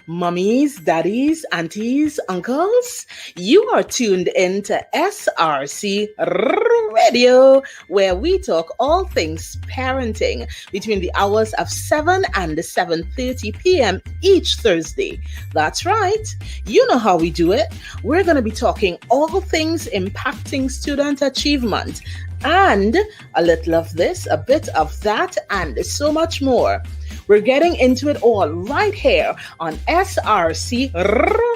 Mummies, daddies, aunties, uncles, you are tuned in to SRC Radio, where we talk all things parenting between the hours of 7 and 7:30 p.m. each Thursday. That's right. You know how we do it. We're going to be talking all things impacting student achievement and a little of this, a bit of that, and so much more. We're getting into it all right here on SRC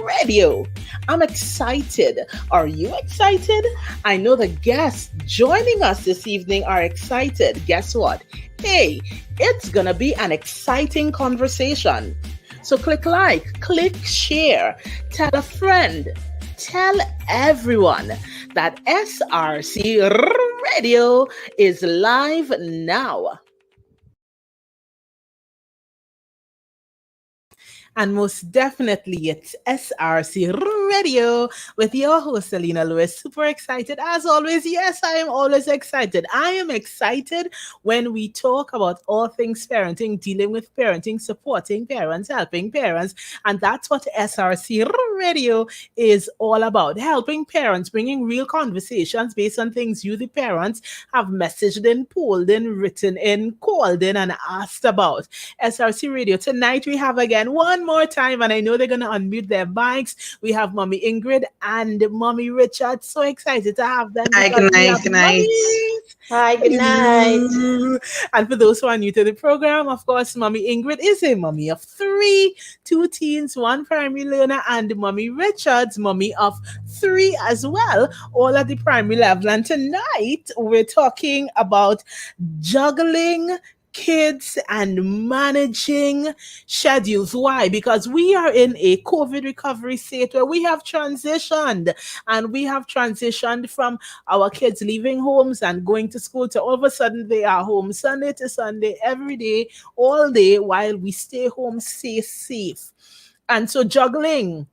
Radio. I'm excited. Are you excited? I know the guests joining us this evening are excited. Guess what? Hey, it's gonna be an exciting conversation. So click like, click share, tell a friend, tell everyone that SRC Radio is live now. And most definitely, it's SRC Radio with your host, Alina. Super excited. As always, yes, I am always excited. I am excited when we talk about all things parenting, dealing with parenting, supporting parents, helping parents. And that's what SRC Radio is all about. Helping parents, bringing real conversations based on things you, the parents, have messaged in, polled in, written in, called in, and asked about. SRC Radio. Tonight, we have again one more time, and I know they're going to unmute their mics. We have Mommy Ingrid and Mommy Richard. So excited to have them. Hi, good night. Good night. Hi, good night. And for those who are new to the program, of course, Mommy Ingrid is a mommy of 3, 2 teens, 1 primary learner, and Mommy Richard's mommy of 3 as well, all at the primary level. And tonight, we're talking about juggling kids and managing schedules. Why? Because we are in a COVID recovery state where we have transitioned, and we have transitioned from our kids leaving homes and going to school to all of a sudden they are home Sunday to Sunday, every day, all day, while we stay home, stay safe. And so juggling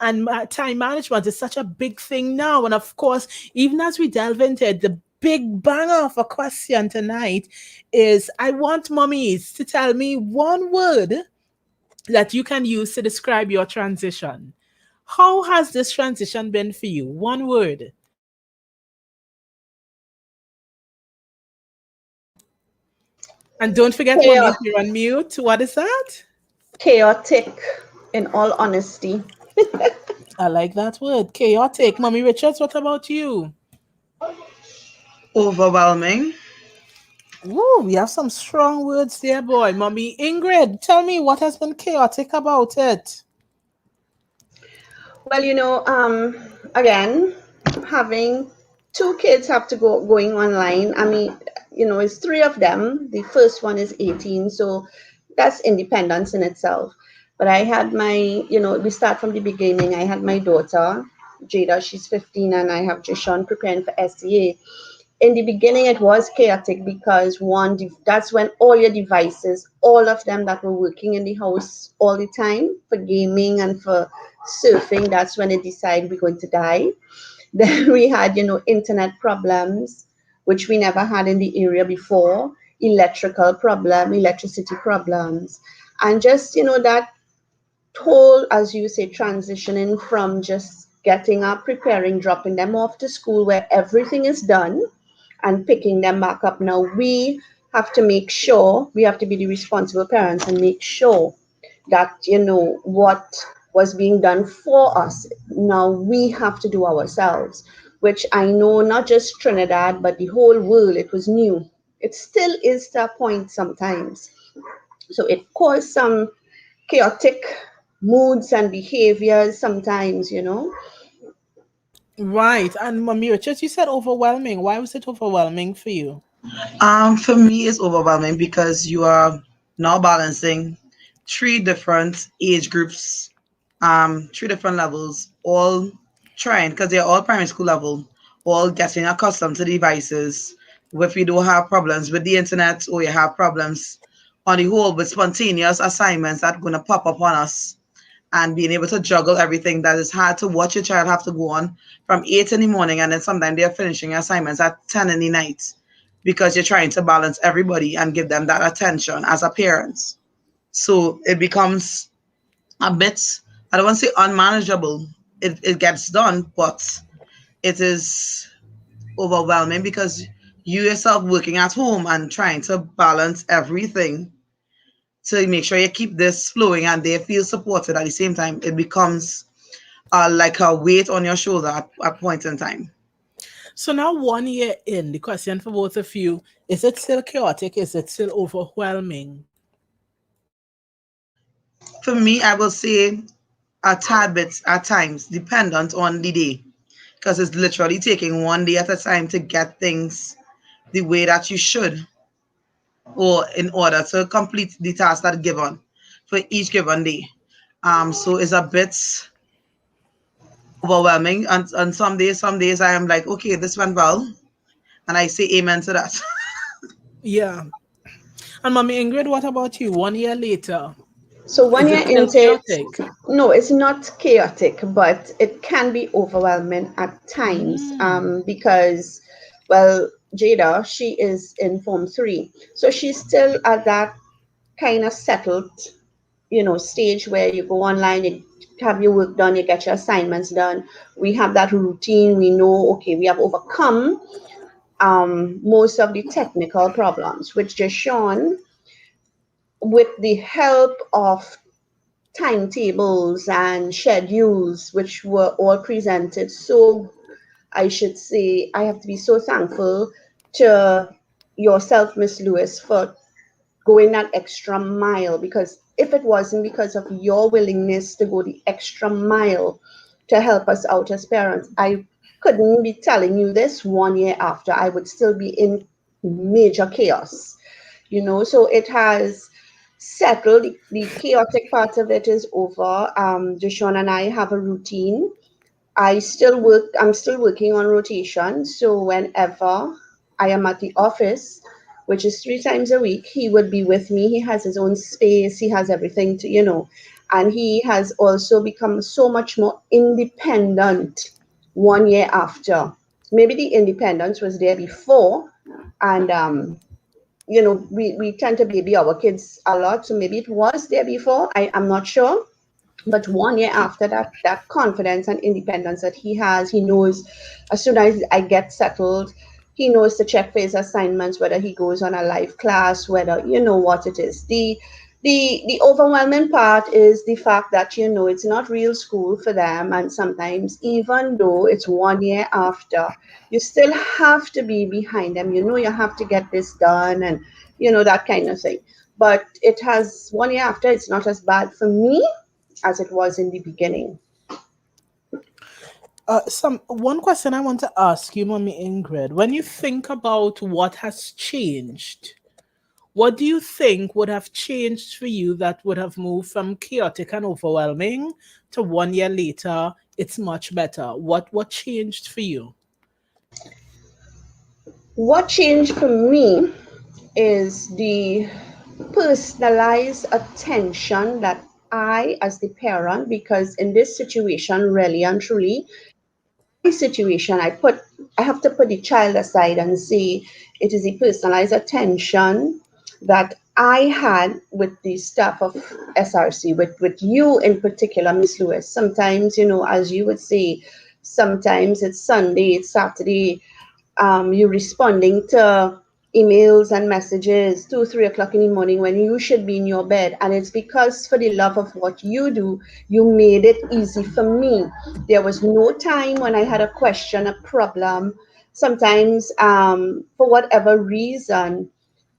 and time management is such a big thing now. And of course, even as we delve into it, the big banger of a question tonight is, I want mummies to tell me one word that you can use to describe your transition. How has this transition been for you? One word. And don't forget, mommy, if you're on mute, what is that? Chaotic, in all honesty. I like that word, chaotic. Mommy Richards, what about you? Overwhelming. Ooh, we have some strong words there, boy. Mommy Ingrid, tell me what has been chaotic about it. Well, again, having 2 kids have to going online. I mean, it's 3 of them. The first one is 18, so that's independence in itself. But I had we start from the beginning. I had my daughter, Jada, she's 15, and I have Jishon preparing for SCA. In the beginning, it was chaotic because that's when all your devices, all of them that were working in the house all the time for gaming and for surfing, that's when they decide we're going to die. Then we had, internet problems, which we never had in the area before, electricity problems, and just, that whole, as you say, transitioning from just getting up, preparing, dropping them off to school where everything is done, and picking them back up. Now we have to make sure, we have to be the responsible parents and make sure that, what was being done for us, now we have to do ourselves, which I know not just Trinidad, but the whole world, it was new. It still is to a point sometimes. So it caused some chaotic moods and behaviors sometimes, Right. And Mommy Richards, you said overwhelming. Why was it overwhelming for you? For me, it's overwhelming because you are now balancing 3 different age groups, 3 different levels, all trying, because they're all primary school level, all getting accustomed to devices. If you do have problems with the internet, or you have problems on the whole with spontaneous assignments that are going to pop up on us, and being able to juggle everything, that is hard to watch your child have to go on from 8 in the morning, and then sometimes they're finishing assignments at 10 in the night, because you're trying to balance everybody and give them that attention as a parent. So it becomes a bit, I don't want to say unmanageable. It gets done, but it is overwhelming because you yourself working at home and trying to balance everything to make sure you keep this flowing and they feel supported at the same time. It becomes like a weight on your shoulder at point in time. So now 1 year in, the question for both of you, is it still chaotic? Is it still overwhelming? For me, I will say a tad bit at times, dependent on the day, because it's literally taking one day at a time to get things the way that you should, or in order to complete the task that given for each given day. So it's a bit overwhelming, and some days I am like, okay, this went well, and I say amen to that. Yeah. And Mommy Ingrid, what about you? 1 year later, So one is year it still into it, chaotic? no, it's not chaotic, but it can be overwhelming at times Mm. because, well, Jada, she is in Form 3. So she's still at that kind of settled, stage where you go online, you have your work done, you get your assignments done. We have that routine. We know, okay, we have overcome most of the technical problems, which just shown with the help of timetables and schedules, which were all presented. So I should say, I have to be so thankful to yourself, Miss Lewis, for going that extra mile, because if it wasn't because of your willingness to go the extra mile to help us out as parents, I couldn't be telling you this 1 year after. I would still be in major chaos, so it has settled. The chaotic part of it is over. Deshaun and I have a routine. I'm still working on rotation. So whenever I am at the office, which is 3 times a week, he would be with me. He has his own space. He has everything and he has also become so much more independent 1 year after. Maybe the independence was there before, and we tend to baby our kids a lot. So maybe it was there before. I'm not sure. But 1 year after that confidence and independence that he has, he knows as soon as I get settled, he knows to check for his assignments, whether he goes on a live class, whether what it is. The overwhelming part is the fact that it's not real school for them, and sometimes even though it's 1 year after, you still have to be behind them. You have to get this done, and that kind of thing. But it has 1 year after, it's not as bad for me as it was in the beginning. Some one question I want to ask you, Mommy Ingrid, when you think about what has changed, what do you think would have changed for you that would have moved from chaotic and overwhelming to 1 year later, it's much better? What changed for you? What changed for me is the personalized attention that I, as the parent, because in this situation, really and truly, my situation, I have to put the child aside and say it is the personalized attention that I had with the staff of SRC, with you in particular, Miss Lewis. Sometimes, as you would say, sometimes it's Sunday, it's Saturday, you responding to emails and messages 2 3 o'clock in the morning when you should be in your bed, and it's because for the love of what you do, you made it easy for me. There was no time when I had a question, a problem. Sometimes for whatever reason,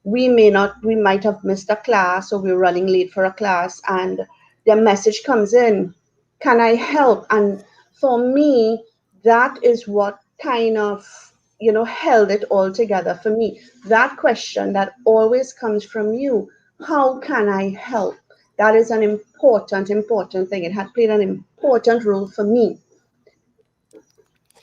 we might have missed a class, or we're running late for a class, and the message comes in, can I help? And for me, that is what kind of held it all together for me. That question that always comes from you, how can I help? That is an important thing. It had played an important role for me,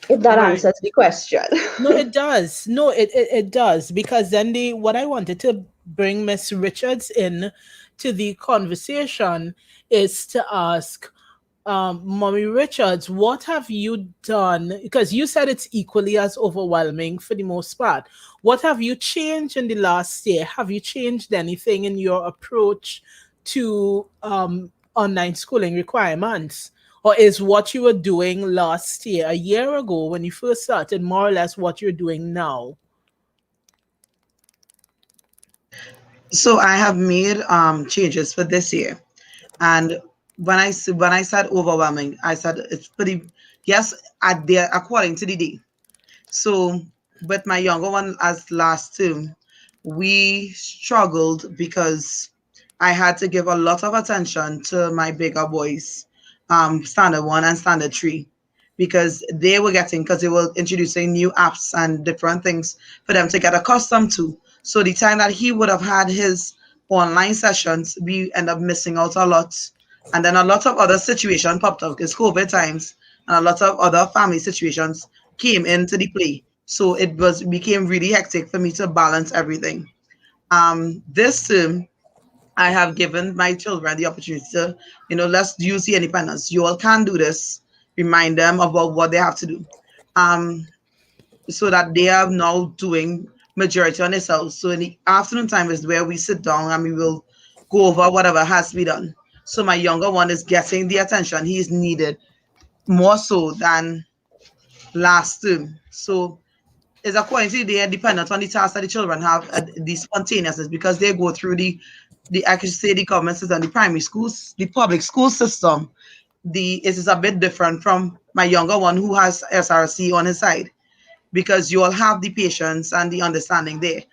if that Right. answers the question. No, it does. No, it does. Because then what I wanted to bring Miss Richards in to the conversation is to ask Mommy Richards, what have you done? Because you said it's equally as overwhelming for the most part. What have you changed in the last year? Have you changed anything in your approach to online schooling requirements? Or is what you were doing last year, a year ago, when you first started, more or less what you're doing now? So I have made changes for this year, and when I said overwhelming, I said it's pretty, yes, at the according to the day. So with my younger one as last term, we struggled because I had to give a lot of attention to my bigger boys, standard one and standard three, because because they were introducing new apps and different things for them to get accustomed to. So the time that he would have had his online sessions, we end up missing out a lot. And then a lot of other situations popped up because COVID times and a lot of other family situations came into the play. So it became really hectic for me to balance everything. This term, I have given my children the opportunity to, let's use the independence. You all can do this. Remind them about what they have to do. Um, so that they are now doing majority on themselves. So in the afternoon time is where we sit down and we will go over whatever has to be done. So my younger one is getting the attention he is needed more so than last term. So is according to they are dependent on the tasks that the children have, the spontaneousness, because they go through the I could say the government system, the primary schools, the public school system. It is a bit different from my younger one who has SRC on his side, because you all have the patience and the understanding there.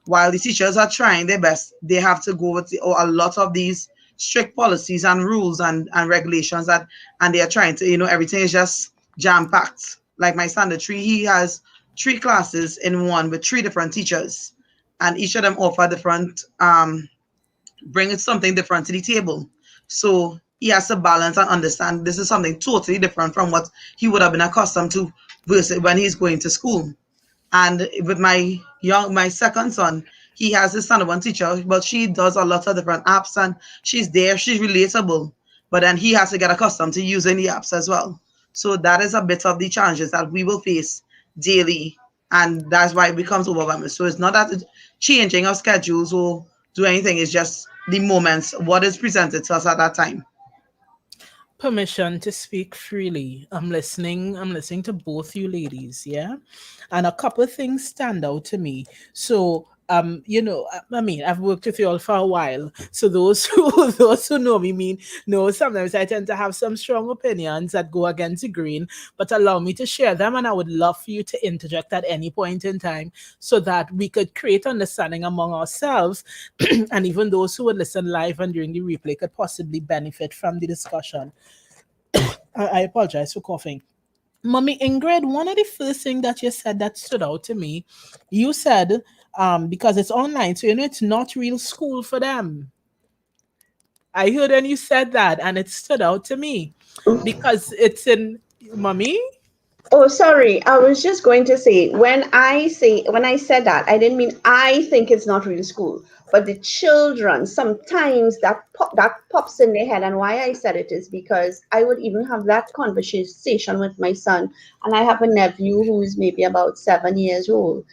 While the teachers are trying their best, they have to go with a lot of these strict policies and rules and regulations and they are trying to, everything is just jam packed. Like my standard three, he has three classes in one with three different teachers, and each of them offer different, bringing something different to the table. So he has to balance and understand this is something totally different from what he would have been accustomed to versus when he's going to school. And with my second son, he has his son one teacher, but she does a lot of different apps and she's there, she's relatable. But then he has to get accustomed to using the apps as well. So that is a bit of the challenges that we will face daily. And that's why it becomes overwhelming. So it's not that it's changing our schedules or do anything, it's just the moments, what is presented to us at that time. Permission to speak freely. I'm listening to both you ladies, yeah? And a couple of things stand out to me. So I mean, I've worked with you all for a while. So those who those who know me know sometimes I tend to have some strong opinions that go against the grain, but allow me to share them, and I would love for you to interject at any point in time so that we could create understanding among ourselves and even those who would listen live and during the replay could possibly benefit from the discussion. I apologize for coughing. Mommy Ingrid, one of the first things that you said that stood out to me, you said, because it's online, so it's not real school for them. I heard when you said that, and it stood out to me because it's in Mommy. Oh, sorry. I was just going to say when I said that, I didn't mean I think it's not real school, but the children sometimes that pops in their head, and why I said it is because I would even have that conversation with my son, and I have a nephew who's maybe about 7 years old,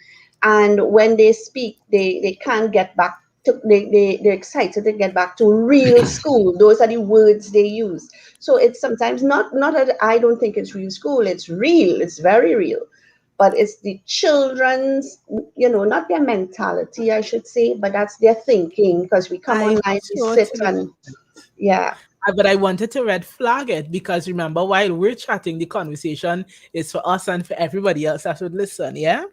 and when they speak, they can't get back to they're excited to get back to real school. Those are the words they use. So it's sometimes not that I don't think it's real school. It's real. It's very real. But it's the children's, not their mentality, I should say, but that's their thinking. Because we come I online, we sit totally. and yeah. But I wanted to red flag it because remember, while we're chatting, the conversation is for us and for everybody else that would listen, yeah?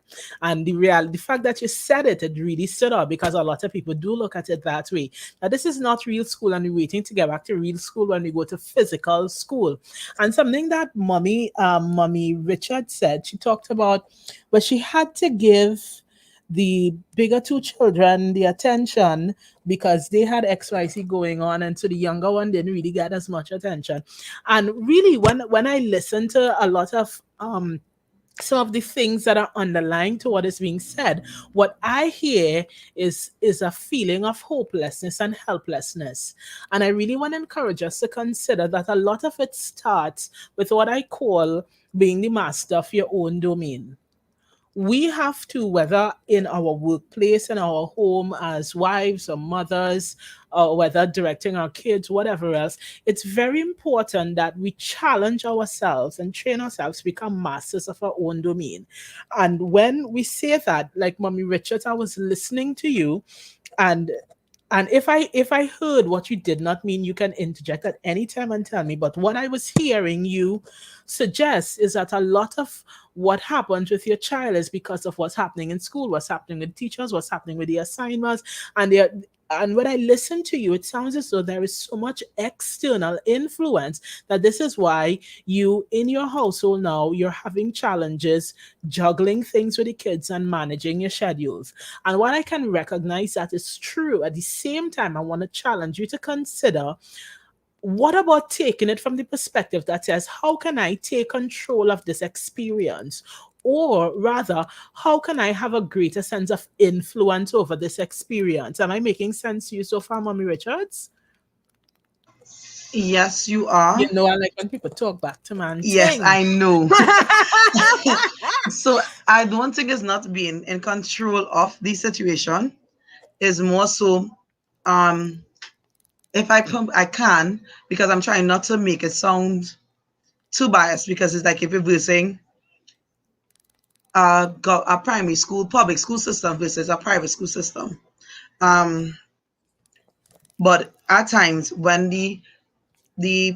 And the fact that you said it, it really stood out because a lot of people do look at it that way. Now, this is not real school, and we're waiting to get back to real school when we go to physical school. And something that Mommy Richard said, she talked about, but she had to give the bigger two children the attention because they had XYZ going on, and so the younger one didn't really get as much attention. And really, when I listen to a lot of some of the things that are underlying to what is being said, what I hear is a feeling of hopelessness and helplessness. And I really want to encourage us to consider that a lot of it starts with what I call being the master of your own domain. we have to, whether in our workplace, in our home as wives or mothers, or whether directing our kids, whatever else, it's very important that we challenge ourselves and train ourselves to become masters of our own domain. And when we say that, like Mommy Richards, I was listening to you, and if I heard what you did not mean, you can interject at any time and tell me. But what I was hearing you suggest is that a lot of what happens with your child is because of what's happening in school, what's happening with teachers, what's happening with the assignments, and they and when I listen to you, it sounds as though there is so much external influence that this is why you, in your household now, you're having challenges juggling things with the kids and managing your schedules. And while I can recognize that is true, at the same time, I want to challenge you to consider, what about taking it from the perspective that says, how can I take control of this experience? Or rather, how can I have a greater sense of influence over this experience? Am I making sense to you so far, Mommy Richards? Yes, you are. You know, I like when people talk back to man. Yes, Ting. I know. So I don't think it's not being in control of the situation. It's more so, if I can, because I'm trying not to make it sound too biased, because it's like if we're saying a primary school, public school system versus a private school system. But at times when the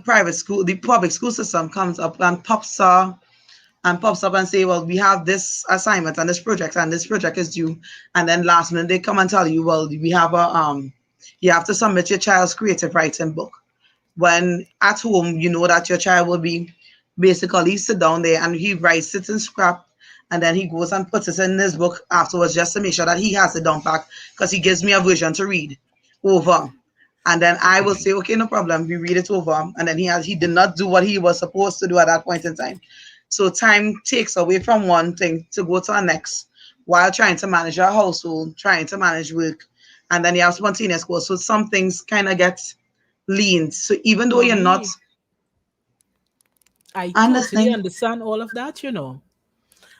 public school system comes up and pops up and say, well, we have this assignment and this project is due, and then last minute they come and tell you, well, we have you have to submit your child's creative writing book. When at home, you know that your child will be basically sit down there and he writes it in scrap, and then he goes and puts it in his book afterwards just to make sure that he has it down back, because he gives me a version to read over. And then I will say, okay, no problem. We read it over. And then he did not do what he was supposed to do at that point in time. So time takes away from one thing to go to the next, while trying to manage your household, trying to manage work. And then you have spontaneous goals. So some things kind of get leaned. So even though you're not I totally understand all of that, you know.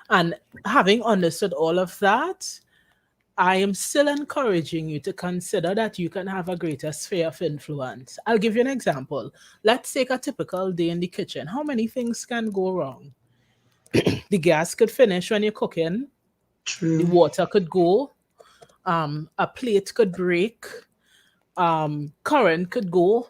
And having understood all of that, I am still encouraging you to consider that you can have a greater sphere of influence. I'll give you an example. Let's take a typical day in the kitchen. How many things can go wrong? The gas could finish when you're cooking. True. The water could go. A plate could break. Current could go.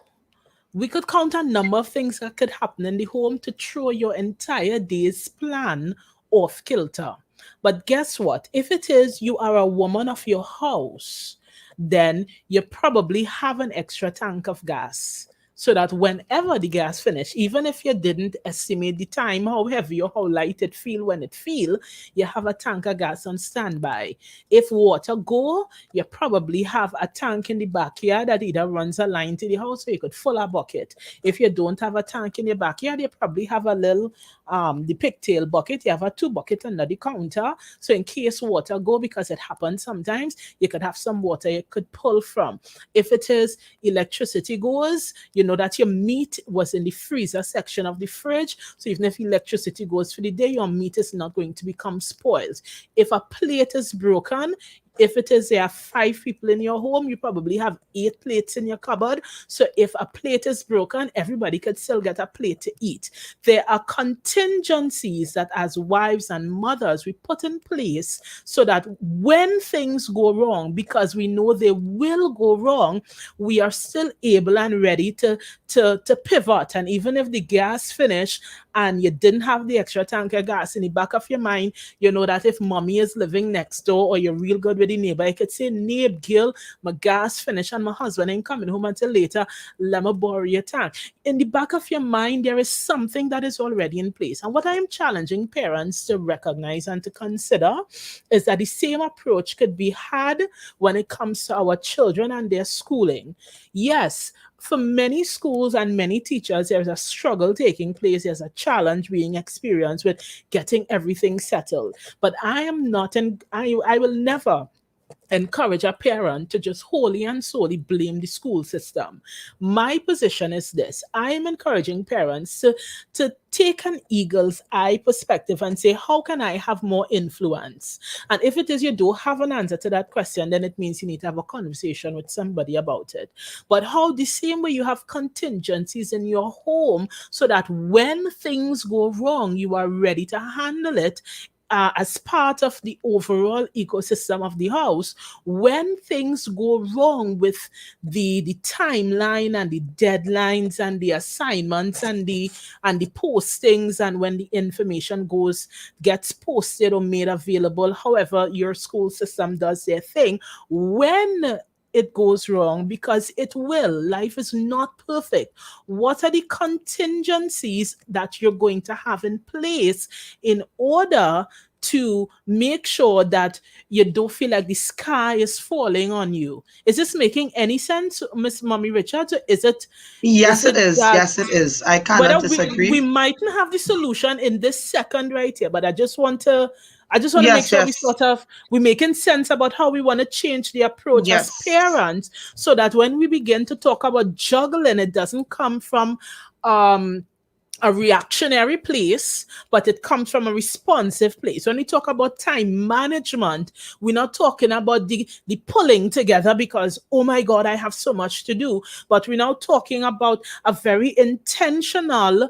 We could count a number of things that could happen in the home to throw your entire day's plan off kilter. But guess what? If it is you are a woman of your house, then you probably have an extra tank of gas, so that whenever the gas finish, even if you didn't estimate the time, how heavy or how light it feel when it feel, you have a tank of gas on standby. If water go, you probably have a tank in the backyard that either runs a line to the house, or you could fill a bucket. If you don't have a tank in your backyard, you probably have a little the pigtail bucket. You have a 2 bucket under the counter, so in case water go, because it happens sometimes, you could have some water you could pull from. If it is electricity goes, you know that your meat was in the freezer section of the fridge, so even if electricity goes for the day, your meat is not going to become spoiled. If a plate is broken, if it is there are 5 people in your home, you probably have 8 plates in your cupboard. So if a plate is broken, everybody could still get a plate to eat. There are contingencies that as wives and mothers we put in place so that when things go wrong, because we know they will go wrong, we are still able and ready to pivot. And even if the gas finish and you didn't have the extra tank of gas, in the back of your mind, you know that if mommy is living next door or you're real good with the neighbor, I could say, neighbor, girl, my gas finished and my husband ain't coming home until later, let me borrow your tank. In the back of your mind, there is something that is already in place. And what I am challenging parents to recognize and to consider is that the same approach could be had when it comes to our children and their schooling. Yes, for many schools and many teachers, there's a struggle taking place. There's a challenge being experienced with getting everything settled. But I am not, and I will never encourage a parent to just wholly and solely blame the school system. My position is this: I am encouraging parents to take an eagle's eye perspective and say, how can I have more influence? And if it is you don't have an answer to that question, then it means you need to have a conversation with somebody about it. But how the same way you have contingencies in your home so that when things go wrong, you are ready to handle it as part of the overall ecosystem of the house. When things go wrong with the timeline and the deadlines and the assignments and the postings, and when the information gets posted or made available, however your school system does their thing, when it goes wrong, because it will. Life is not perfect. What are the contingencies that you're going to have in place in order to make sure that you don't feel like the sky is falling on you? Is this making any sense, Miss Mommy Richards? Yes, it is. That Yes, it is. I whether cannot we disagree. mightn't have the solution in this second right here, but I just want to make Yes, sure yes, we're making sense about how we want to change the approach as yes. parents, so that when we begin to talk about juggling, it doesn't come from um a reactionary place, but it comes from a responsive place. When we talk about time management, we're not talking about the pulling together because, oh my God, I have so much to do. But we're now talking about a very intentional,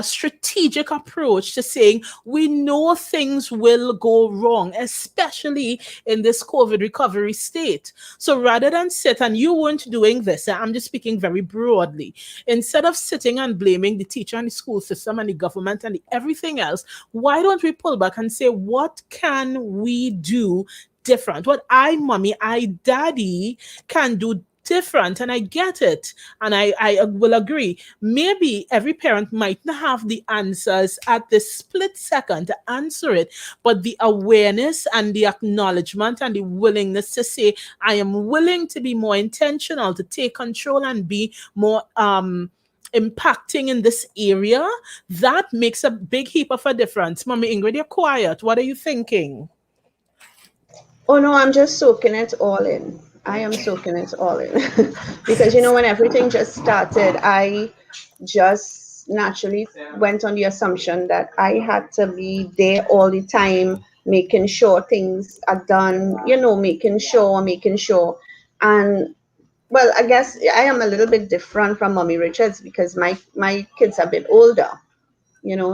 strategic approach to saying we know things will go wrong, especially in this COVID recovery state. So rather than sit, and you weren't doing this, I'm just speaking very broadly, instead of sitting and blaming the teacher and the school system and the government and everything else, why don't we pull back and say, what can we do different? What mommy, daddy can do different? And I get it. And I will agree. Maybe every parent might not have the answers at this split second to answer it, but the awareness and the acknowledgement and the willingness to say, I am willing to be more intentional, to take control and be more impacting in this area, that makes a big heap of a difference. Mommy Ingrid, you're quiet. What are you thinking? Oh no, I'm just soaking it all in. I am soaking it all in. Because when everything just started, I just naturally went on the assumption that I had to be there all the time, making sure things are done, making sure. And well, I guess I am a little bit different from Mommy Richards because my kids are a bit older,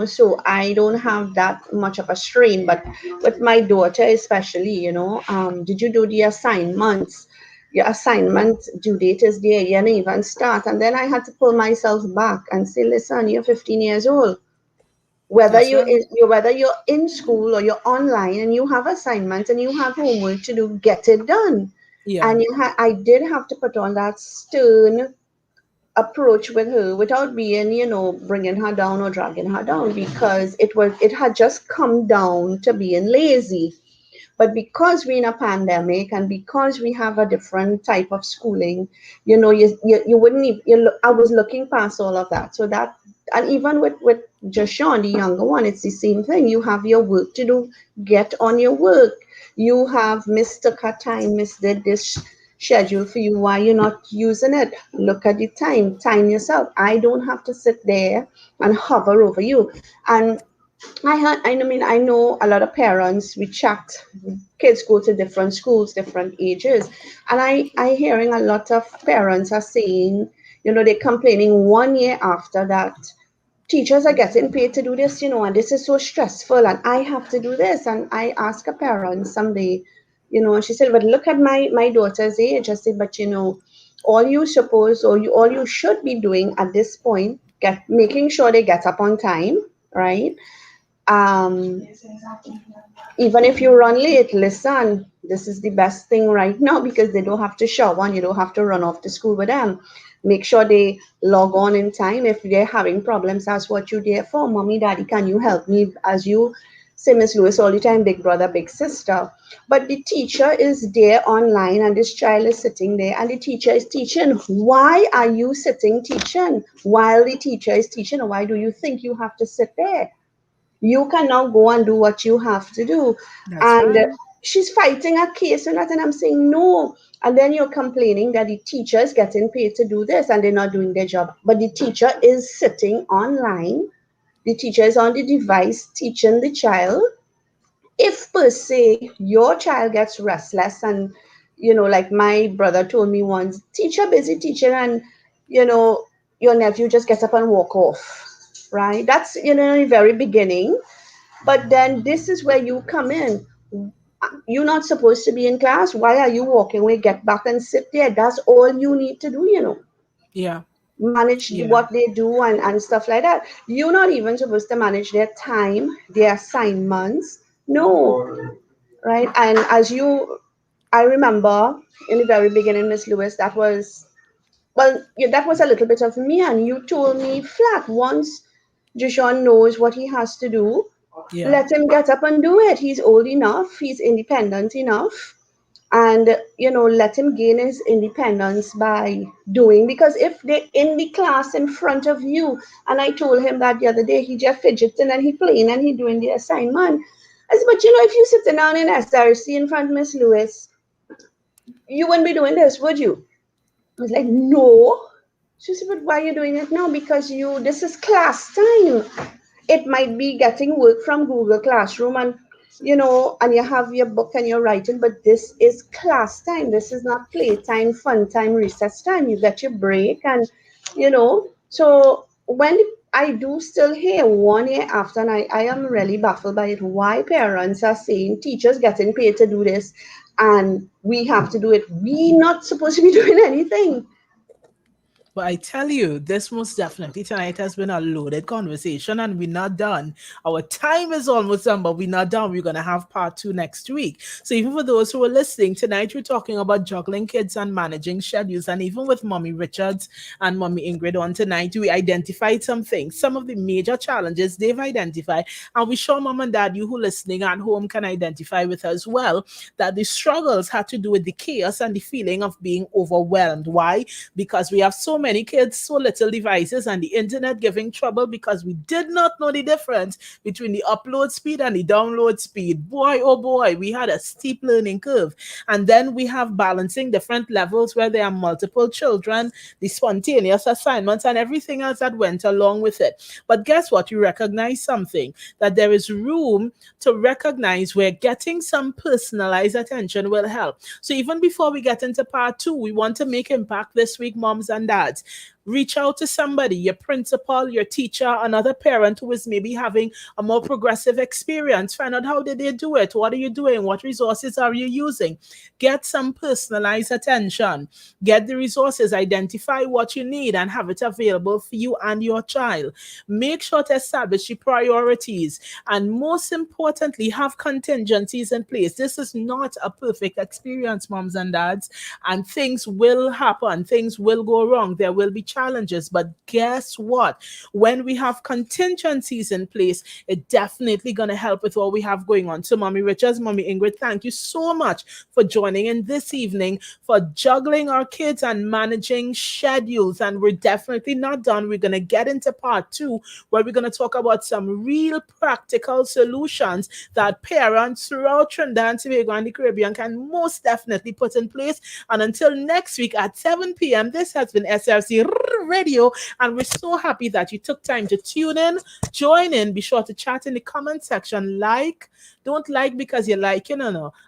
so I don't have that much of a strain. But with my daughter especially, did you do the assignments? Your assignment due date is there, you didn't even start. And then I had to pull myself back and say, listen, you're 15 years old. Whether That's right. whether you're in school or you're online and you have assignments and you have homework to do, get it done. Yeah. And I did have to put on that stern approach with her without being, bringing her down or dragging her down, because it had just come down to being lazy. But because we're in a pandemic and because we have a different type of schooling, you wouldn't even, I was looking past all of that. So that, and even with Jashawn, the younger one, it's the same thing. You have your work to do, get on your work. You have missed a time, missed this schedule for you. Why you're not using it? Look at the time yourself. I don't have to sit there and hover over you. And I know a lot of parents, we chat, kids go to different schools, different ages. And I hearing a lot of parents are saying, they're complaining 1 year after that, teachers are getting paid to do this, and this is so stressful and I have to do this. And I asked a parent someday, she said, but look at my daughter's age. I said, but all you suppose, or all you should be doing at this point, making sure they get up on time, right? um Even if you run late, listen, this is the best thing right now because they don't have to shower and you don't have to run off to school with them. Make sure they log on in time. If they're having problems, that's what you're there for. Mommy, daddy, can you help me? As you say, Miss Lewis, all the time, big brother, big sister. But the teacher is there online and this child is sitting there and the teacher is teaching. Why are you sitting teaching while the teacher is teaching? Or why do you think you have to sit there? You can now go and do what you have to do. That's And right. she's fighting a case and that, and I'm saying no. And then you're complaining that the teacher is getting paid to do this and they're not doing their job. But the teacher is sitting online, the teacher is on the device teaching the child. If per se your child gets restless and, like my brother told me once, teacher busy teaching and, your nephew just gets up and walk off, right? That's, the very beginning. But then this is where you come in. You're not supposed to be in class. Why are you walking away? Get back and sit there. That's all you need to do, Yeah. manage Yeah. what they do and stuff like that. You're not even supposed to manage their time, their assignments. No, right? And I remember in the very beginning, Miss Lewis, that was, well, yeah, that was a little bit of me. And you told me flat once Jishon knows what he has to do, Yeah. let him get up and do it. He's old enough, he's independent enough, and let him gain his independence by doing. Because if they're in the class in front of you, and I told him that the other day, he just fidgeting and he playing and he doing the assignment. I said, but if you sitting down in SRC in front of Miss Lewis, you wouldn't be doing this, would you? I was like, no. She said, but why are you doing it now? Because this is class time. It might be getting work from Google Classroom and and you have your book and you're writing, but this is class time. This is not playtime, fun time, recess time. You get your break and so when I do still hear 1 year after, and I am really baffled by it, why parents are saying teachers getting paid to do this and we have to do it. We not supposed to be doing anything. But I tell you, this most definitely tonight has been a loaded conversation and we're not done. Our time is almost done, but we're not done. We're going to have part 2 next week. So even for those who are listening, tonight we're talking about juggling kids and managing schedules. And even with Mommy Richards and Mommy Ingrid on tonight, we identified some things, some of the major challenges they've identified. And we sure Mom and Dad, you who listening at home can identify with as well, that the struggles had to do with the chaos and the feeling of being overwhelmed. Why? Because we have so many kids, so little devices, and the internet giving trouble because we did not know the difference between the upload speed and the download speed. Boy, oh boy, we had a steep learning curve. And then we have balancing different levels where there are multiple children, the spontaneous assignments, and everything else that went along with it. But guess what? You recognize something, that there is room to recognize where getting some personalized attention will help. So even before we get into part 2, we want to make impact this week, moms and dads. Reach out to somebody, your principal, your teacher, another parent who is maybe having a more progressive experience. Find out how did they do it? What are you doing? What resources are you using? Get some personalized attention. Get the resources, identify what you need and have it available for you and your child. Make sure to establish your priorities and most importantly, have contingencies in place. This is not a perfect experience, moms and dads, and things will happen. Things will go wrong. There will be challenges, but guess what? When we have contingencies in place, it definitely going to help with what we have going on. So, Mommy Richards, Mommy Ingrid, thank you so much for joining in this evening for juggling our kids and managing schedules. And we're definitely not done. We're going to get into part 2, where we're going to talk about some real practical solutions that parents throughout Trinidad and Tobago and the Caribbean can most definitely put in place. And until next week at 7 p.m., this has been SRC Radio, and we're so happy that you took time to tune in, join in. Be sure to chat in the comment section. Don't like because you like,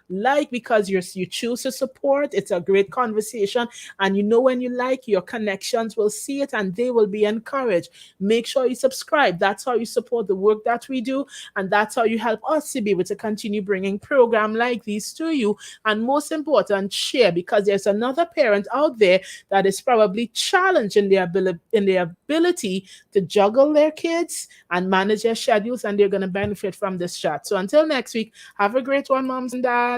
like because you choose to support. It's a great conversation, and when you like, your connections will see it and they will be encouraged. Make sure you subscribe. That's how you support the work that we do, and that's how you help us to be able to continue bringing programs like these to you. And most important, share, because there's another parent out there that is probably challenged in their ability to juggle their kids and manage their schedules, and they're going to benefit from this chat. So until next week, have a great one, moms and dads.